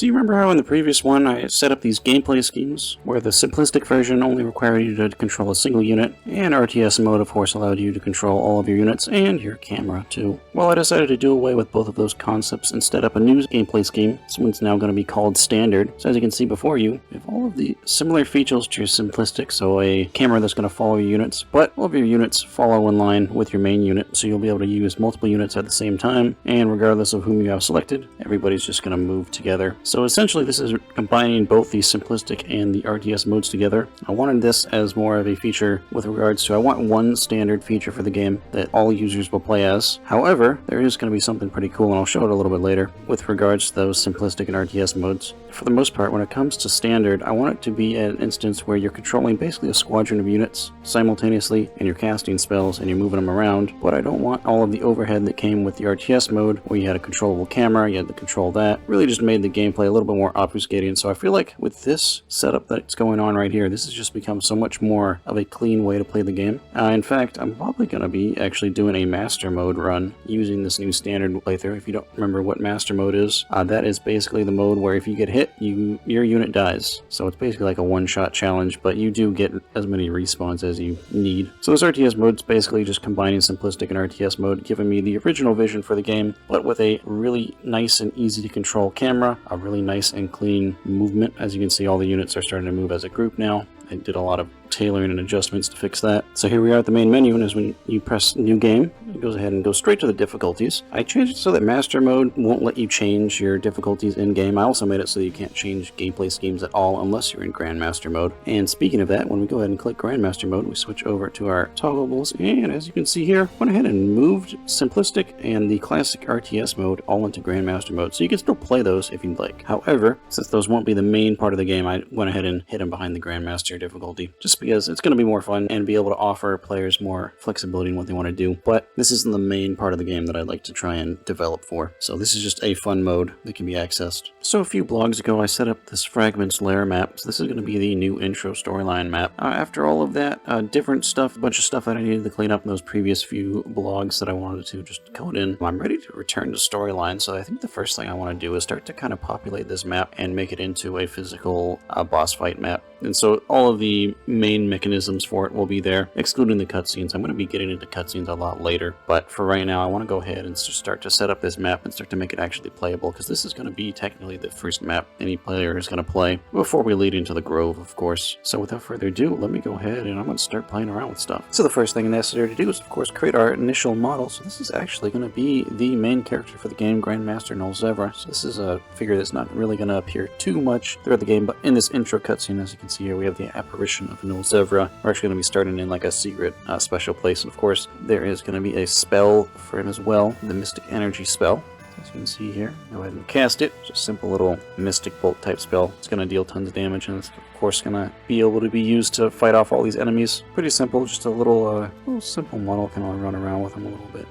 So you remember how in the previous one I set up these gameplay schemes, where the simplistic version only required you to control a single unit, and RTS Mode of course allowed you to control all of your units and your camera too. Well, I decided to do away with both of those concepts and set up a new gameplay scheme. This one's now going to be called Standard. So as you can see before you, you have all of the similar features to your simplistic, so a camera that's going to follow your units, but all of your units follow in line with your main unit, so you'll be able to use multiple units at the same time, and regardless of whom you have selected, everybody's just going to move together. So essentially this is combining both the simplistic and the RTS modes together. I wanted this as more of a feature with regards to, I want one standard feature for the game that all users will play as. However, there is going to be something pretty cool, and I'll show it a little bit later, with regards to those simplistic and RTS modes. For the most part, when it comes to standard, I want it to be an instance where you're controlling basically a squadron of units simultaneously, and you're casting spells and you're moving them around, but I don't want all of the overhead that came with the RTS mode, where you had a controllable camera, you had to control that. Really just made the gameplay a little bit more obfuscating, so I feel like with this setup that's going on right here, this has just become so much more of a clean way to play the game. In fact, I'm probably going to be actually doing a master mode run using this new standard playthrough. If you don't remember what master mode is, that is basically the mode where if you get hit, your unit dies. So it's basically like a one-shot challenge, but you do get as many respawns as you need. So this RTS mode's basically just combining simplistic and RTS mode, giving me the original vision for the game, but with a really nice and easy to control camera, a really nice and clean movement. As you can see, all the units are starting to move as a group now. I did a lot of tailoring and adjustments to fix that. So here we are at the main menu, and as when you press new game, it goes ahead and goes straight to the difficulties. I changed it so that master mode won't let you change your difficulties in game. I also made it so that you can't change gameplay schemes at all unless you're in Grandmaster mode. And speaking of that, when we go ahead and click Grandmaster mode, we switch over to our toggleables, and as you can see here, went ahead and moved simplistic and the classic RTS mode all into Grandmaster mode. So you can still play those if you'd like. However, since those won't be the main part of the game, I went ahead and hid them behind the Grandmaster difficulty, just because it's going to be more fun and be able to offer players more flexibility in what they want to do. But this isn't the main part of the game that I'd like to try and develop for. So this is just a fun mode that can be accessed. So a few blogs ago I set up this Fragments lair map. So this is going to be the new intro storyline map. After all of that different stuff, a bunch of stuff that I needed to clean up in those previous few blogs that I wanted to just code in, I'm ready to return to storyline. So I think the first thing I want to do is start to kind of populate this map and make it into a physical boss fight map. And so all of the main mechanisms for it will be there, excluding the cutscenes. I'm going to be getting into cutscenes a lot later, but for right now I want to go ahead and just start to set up this map and start to make it actually playable, because this is going to be technically the first map any player is going to play before we lead into the Grove, of course. So without further ado, let me go ahead and I'm going to start playing around with stuff. So the first thing necessary to do is, of course, create our initial model. So this is actually going to be the main character for the game, Grandmaster Nulzevra. So this is a figure that's not really going to appear too much throughout the game, but in this intro cutscene, as you can see here, we have the apparition of Nulzevra. We're actually going to be starting in like a secret special place, and of course there is going to be a spell for him as well, the Mystic Energy spell. As you can see here, go ahead and cast it. Just a simple little Mystic Bolt type spell. It's going to deal tons of damage, and it's of course going to be able to be used to fight off all these enemies. Pretty simple, just a little simple model. Can only run around with him a little bit.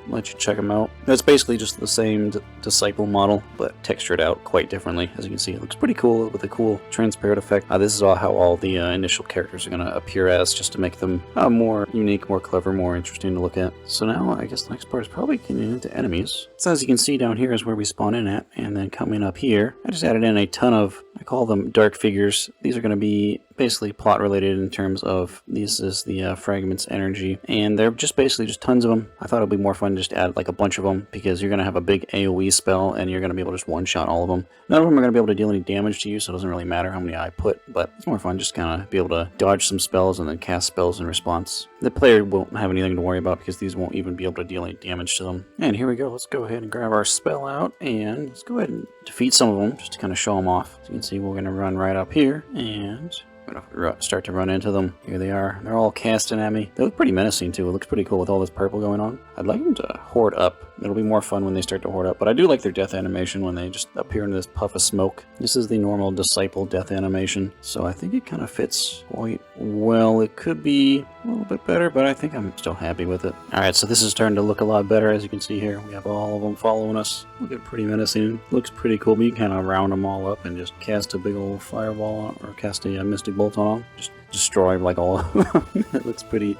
Let you check them out. It's basically just the same Disciple model, but textured out quite differently. As you can see, it looks pretty cool with a cool transparent effect. This is how all the initial characters are going to appear as, just to make them more unique, more clever, more interesting to look at. So now, I guess the next part is probably getting into enemies. So as you can see down here is where we spawn in at, and then coming up here, I just added in a ton of, I call them dark figures. These are going to be basically plot related in terms of, this is the Fragments energy, and they're just basically just tons of them. I thought it'd be more fun just to add like a bunch of them, because you're going to have a big AoE spell and you're going to be able to just one-shot all of them. None of them are going to be able to deal any damage to you, so it doesn't really matter how many I put, but it's more fun just kind of be able to dodge some spells and then cast spells in response. The player won't have anything to worry about, because these won't even be able to deal any damage to them. And here we go. Let's go ahead and grab our spell out, and let's go ahead and defeat some of them just to kind of show them off. As you can see, we're going to run right up here, and I'm going to start to run into them. Here they are. They're all casting at me. They look pretty menacing too. It looks pretty cool with all this purple going on. I'd like them to horde up. It'll be more fun when they start to horde up, but I do like their death animation when they just appear into this puff of smoke. This is the normal Disciple death animation, so I think it kind of fits quite well. It could be a little bit better, but I think I'm still happy with it. Alright, so this is starting to look a lot better. As you can see here, we have all of them following us. Looking pretty menacing. Looks pretty cool, but you can kind of round them all up and just cast a big old fireball or cast a Mystic Bolt on them. Just destroy like all of them. It looks pretty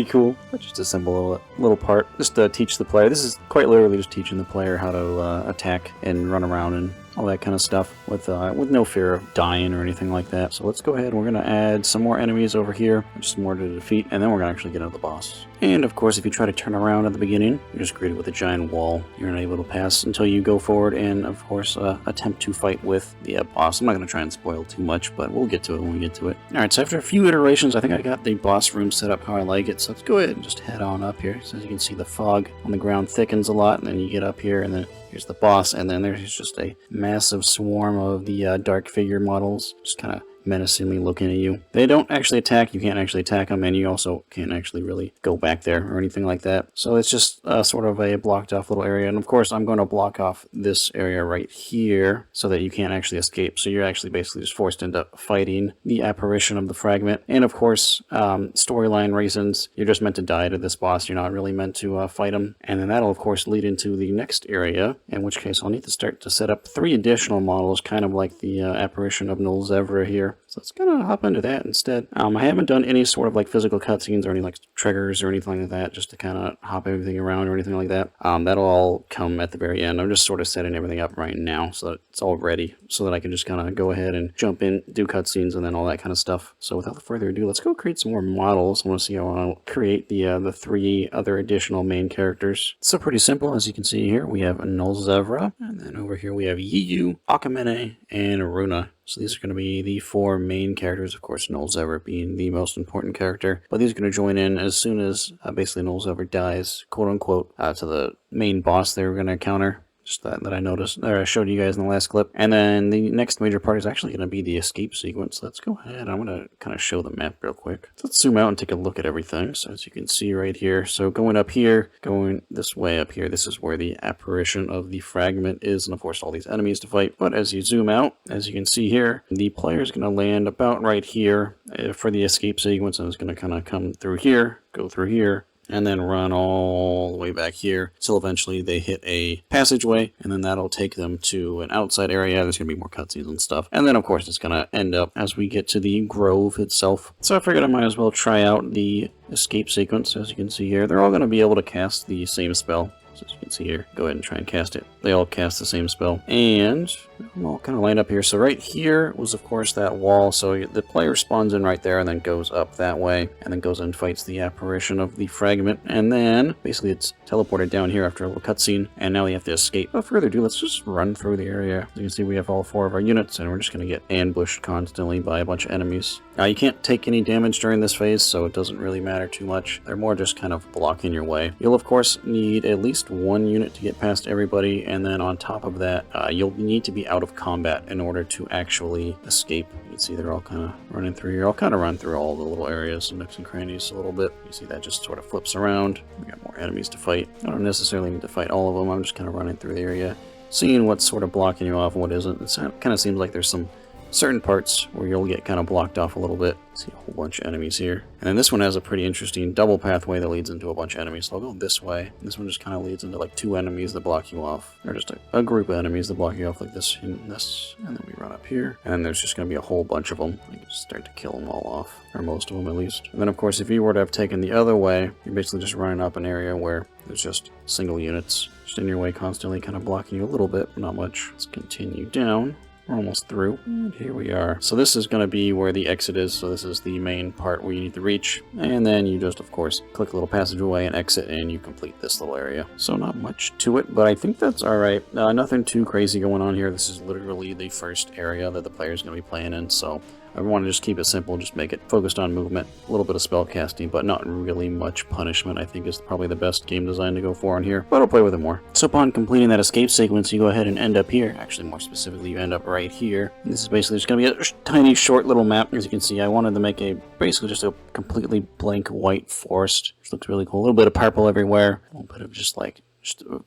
cool. Just a simple little part, just to teach the player. This is quite literally just teaching the player how to attack and run around and all that kind of stuff with no fear of dying or anything like that. So let's go ahead. We're going to add some more enemies over here, just more to defeat, and then we're going to actually get into the boss. And of course, if you try to turn around at the beginning, you're just greeted with a giant wall. You're not able to pass until you go forward and, of course, attempt to fight with the boss. I'm not going to try and spoil too much, but we'll get to it when we get to it. Alright, so after a few iterations, I think I got the boss room set up how I like it. So let's go ahead and just head on up here. So as you can see, the fog on the ground thickens a lot, and then you get up here, and then here's the boss, and then there's just a massive swarm of the dark figure models, just kind of menacingly looking at you. They don't actually attack. You can't actually attack them, and you also can't actually really go back there or anything like that. So it's just sort of a blocked off little area. And of course, I'm going to block off this area right here so that you can't actually escape. So you're actually basically just forced into fighting the apparition of the fragment. And of course, storyline reasons, you're just meant to die to this boss. You're not really meant to fight him. And then that'll of course lead into the next area, in which case I'll need to start to set up 3 additional models, kind of like the apparition of Yyanthire here. So let's kind of hop into that instead. I haven't done any sort of like physical cutscenes or any like triggers or anything like that, just to kind of hop everything around or anything like that. That'll all come at the very end. I'm just sort of setting everything up right now so that it's all ready, so that I can just kind of go ahead and jump in, do cutscenes, and then all that kind of stuff. So without further ado, let's go create some more models. I want to see how I'll create the 3 other additional main characters. So pretty simple, as you can see here. We have Yyanthire, and then over here we have Yiyu, Akamene, and Runa. So these are going to be the 4 main characters, of course, Yyanthire being the most important character. But these are going to join in as soon as basically Yyanthire dies, quote unquote, to the main boss they were going to encounter. Just that I noticed, or I showed you guys in the last clip. And then the next major part is actually going to be the escape sequence. Let's go ahead. I'm going to kind of show the map real quick. So let's zoom out and take a look at everything. So as you can see right here, so going up here, going this way up here, this is where the apparition of the fragment is, and of course all these enemies to fight. But as you zoom out, as you can see here, the player is going to land about right here for the escape sequence, and it's going to kind of come through here, go through here, and then run all the way back here till eventually they hit a passageway, and then that'll take them to an outside area. There's going to be more cutscenes and stuff. And then, of course, it's going to end up as we get to the grove itself. So I figured I might as well try out the escape sequence. As you can see here, they're all going to be able to cast the same spell. So as you can see here, go ahead and try and cast it. They all cast the same spell. And I'm all kind of lined up here. So right here was, of course, that wall. So the player spawns in right there and then goes up that way. And then goes and fights the apparition of the fragment. And then, basically, it's teleported down here after a little cutscene. And now we have to escape. Without further ado, let's just run through the area. As you can see, we have all 4 of our units. And we're just going to get ambushed constantly by a bunch of enemies. Now, you can't take any damage during this phase, so it doesn't really matter too much. They're more just kind of blocking your way. You'll, of course, need at least 1 unit to get past everybody, and then on top of that, you'll need to be out of combat in order to actually escape. You can see they're all kind of running through here. I'll kind of run through all the little areas and nooks and crannies a little bit. You see that just sort of flips around. We got more enemies to fight. I don't necessarily need to fight all of them. I'm just kind of running through the area, seeing what's sort of blocking you off and what isn't. It kind of seems like there's some certain parts where you'll get kind of blocked off a little bit. See a whole bunch of enemies here. And then this one has a pretty interesting double pathway that leads into a bunch of enemies. So I'll go this way. This one just kind of leads into like 2 enemies that block you off. Or just a group of enemies that block you off like this and this. And then we run up here. And then there's just going to be a whole bunch of them. You can just start to kill them all off. Or most of them at least. And then of course if you were to have taken the other way, you're basically just running up an area where there's just single units just in your way constantly, kind of blocking you a little bit, but not much. Let's continue down. We're almost through, and here we are. So this is going to be where the exit is, so this is the main part where you need to reach, and then you just, of course, click a little passageway and exit, and you complete this little area. So not much to it, but I think that's alright. Nothing too crazy going on here. This is literally the first area that the player is going to be playing in, so I want to just keep it simple, just make it focused on movement, a little bit of spell casting, but not really much punishment. I think is probably the best game design to go for on here, but I'll play with it more. So upon completing that escape sequence, you go ahead and end up here. Actually, more specifically, you end up right here. And this is basically just going to be a tiny, short little map. As you can see, I wanted to make basically just a completely blank white forest, which looks really cool. A little bit of purple everywhere, a little bit of just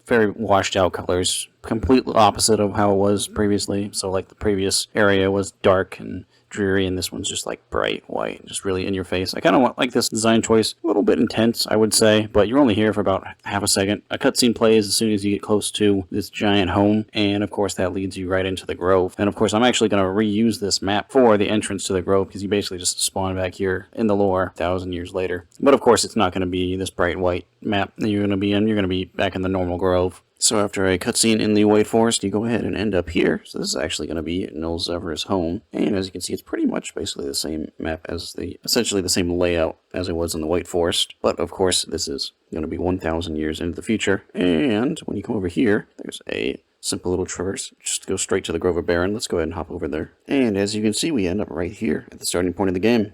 very washed out colors, completely opposite of how it was previously. So like the previous area was dark and dreary, and this one's just like bright white, just really in your face. I kind of want like this design choice, a little bit intense, I would say, but you're only here for about half a second. A cutscene plays as soon as you get close to this giant home, and of course that leads you right into the grove. And of course I'm actually going to reuse this map for the entrance to the grove, because you basically just spawn back here in the lore 1,000 years later. But of course it's not going to be this bright white map that you're going to be in. You're going to be back in the normal grove. So after a cutscene in the White Forest, you go ahead and end up here. So this is actually going to be Nilzevra's home. And as you can see, it's pretty much basically the same map as essentially the same layout as it was in the White Forest. But of course, this is going to be 1,000 years into the future. And when you come over here, there's a simple little traverse. Just go straight to the Grove of Baron. Let's go ahead and hop over there. And as you can see, we end up right here at the starting point of the game.